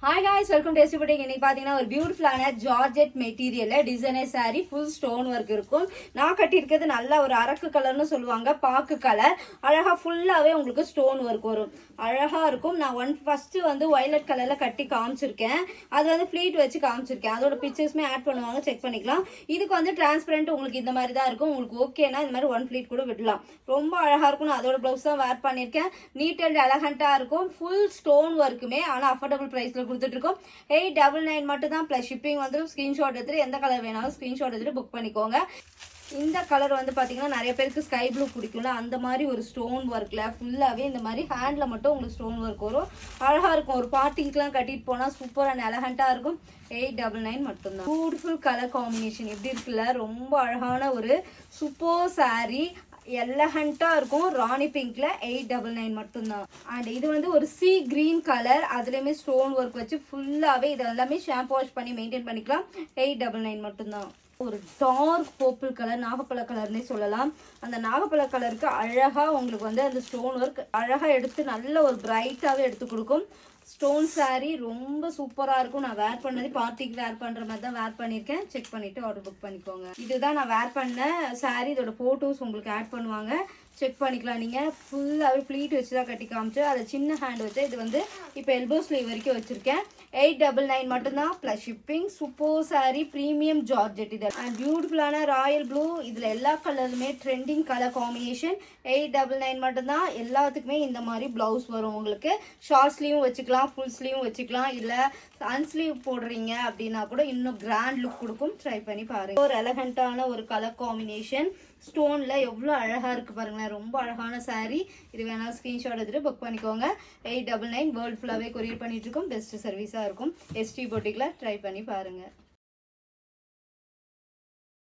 Hi guys, welcome to S T இன்னைக்கு பாத்தீங்கன்னா ஒரு பியூட்டிஃபுல்லான ஜார்ஜெட் மெட்டீரியல்ல designer saree full stone work இருக்கும். நான் கட்டியிருக்கிறது நல்ல ஒரு அரக்கு கலர்னு சொல்லுவாங்க, பாக்கு கலர். அழகா ஃபுல்லாவே உங்களுக்கு ஸ்டோன் ஒர்க் வரும், அழகா இருக்கும். நான் ஃபர்ஸ்ட் வந்து வயலட் கலர்ல கட்டி காமிச்சிருக்கேன், அது வந்து ஃபிளீட் வச்சு காமிச்சிருக்கேன். அதோட பிக்சர்ஸ்மே ஆட் பண்ணுவாங்க, செக் பண்ணிக்கலாம். இதுக்கு வந்து டிரான்ஸ்பரண்ட் உங்களுக்கு இந்த மாதிரி தான் இருக்கும். உங்களுக்கு ஓகேனா இந்த மாதிரி ஒன் ஃபிளீட் கூட விடலாம், ரொம்ப அழகா இருக்கும். நான் அதோட பிளவுஸ் தான் வேர் பண்ணியிருக்கேன். நீட் அண்ட் எலகண்டா இருக்கும், ஃபுல் ஸ்டோன் ஒர்க்குமே. ஆனால் அஃபோர்டபுள் ப்ரைஸ்ல கொடுத்துட்டு இருக்கோம். 899 மட்டும் தான், பிளஸ் ஷிப்பிங் வந்து ஸ்கிரீன்ஷாட் எடுத்துட்டு எந்த கலர் வேணாலும் ஸ்கிரீன்ஷாட் எடுத்துட்டு புக் பண்ணிக்கோங்க. இந்த கலர் வந்து பாத்தீங்கன்னா நிறைய பேருக்கு ஸ்கை ப்ளூ பிடிக்கும்ல, அந்த மாதிரி ஒரு ஸ்டோன் ஒர்க்ல ஃபுல்லாவே இந்த மாதிரி ஹேண்ட்ல மட்டும் உங்களுக்கு ஸ்டோன் ஒர்க் வரும், அழகா இருக்கும். ஒரு பார்ட்டிக்கெல்லாம் கட்டிட்டு போனா சூப்பர் அண்ட் எலகண்டா இருக்கும். 899 மட்டும்தான். பியூட்டிஃபுல் கலர் காம்பினேஷன் எப்படி இருக்குல்ல, ரொம்ப அழகான ஒரு சூப்பர் சாரி, எலகண்டா இருக்கும். ராணி பிங்க்ல 899 மட்டும்தான். அண்ட் இது வந்து ஒரு சி கிரீன் கலர், அதுலயுமே ஸ்டோன் ஒர்க் வச்சு ஃபுல்லாவே இது எல்லாமே ஷாம்பு வாஷ் பண்ணி மெயின்டைன் பண்ணிக்கலாம். 899 மட்டும்தான். ஒரு டார்க் பர்பிள் கலர், நாகப்பழ கலர்னே சொல்லலாம். அந்த நாகப்பழ கலருக்கு அழகா உங்களுக்கு வந்து அந்த ஸ்டோன் ஒர்க் அழகா எடுத்து நல்ல ஒரு பிரைட்டாவே எடுத்து கொடுக்கும். ஸ்டோன் சாரி ரொம்ப சூப்பரா இருக்கும். நான் வேர் பண்ணது பார்ட்டிக்கு வேர் பண்ற மாதிரி தான் வேர் பண்ணியிருக்கேன். செக் பண்ணிட்டு ஆர்டர் புக் பண்ணிக்கோங்க. இதுதான் நான் வேர் பண்ண சாரி, இதோட போட்டோஸ் உங்களுக்கு ஆட் பண்ணுவாங்க, செக் பண்ணிக்கலாம். நீங்கள் ஃபுல்லாகவே ஃப்ளீட் வச்சு தான் கட்டி காமிச்சு, அதை சின்ன ஹேண்ட் வச்சு இது வந்து இப்போ எல்போ ஸ்லீவ் வரைக்கும் வச்சுருக்கேன். 899 மட்டும்தான், plus shipping. Super sorry, premium georgette இது. அண்ட் பியூட்டிஃபுல்லான ராயல் ப்ளூ, இதில் எல்லா கலருமே ட்ரெண்டிங் கலர் காம்பினேஷன். 899 மட்டும்தான். எல்லாத்துக்குமே இந்த மாதிரி ப்ளவுஸ் வரும் உங்களுக்கு. ஷார்ட் ஸ்லீவும் வச்சுக்கலாம், ஃபுல் ஸ்லீவும் வச்சுக்கலாம். இல்லை அன்ஸ்லீவ் போடுறீங்க அப்படின்னா கூட இன்னும் கிராண்ட் லுக் கொடுக்கும். ட்ரை பண்ணி பாருங்க. ஒரு எலகண்டான ஒரு கலர் காம்பினேஷன், ஸ்டோன்ல எவ்வளோ அழகா இருக்கு பாருங்களேன், ரொம்ப அழகான சாரி. இது வேணாலும் ஸ்கிரீன்ஷாட் எடுத்துட்டு புக் பண்ணிக்கோங்க. 899 வேர்ல்ட் ஃபுல்லாவே கொரியர் பண்ணிட்டு இருக்கோம். பெஸ்ட் சர்வீஸா இருக்கும். எஸ்டி பொட்டிக்ல ட்ரை பண்ணி பாருங்க.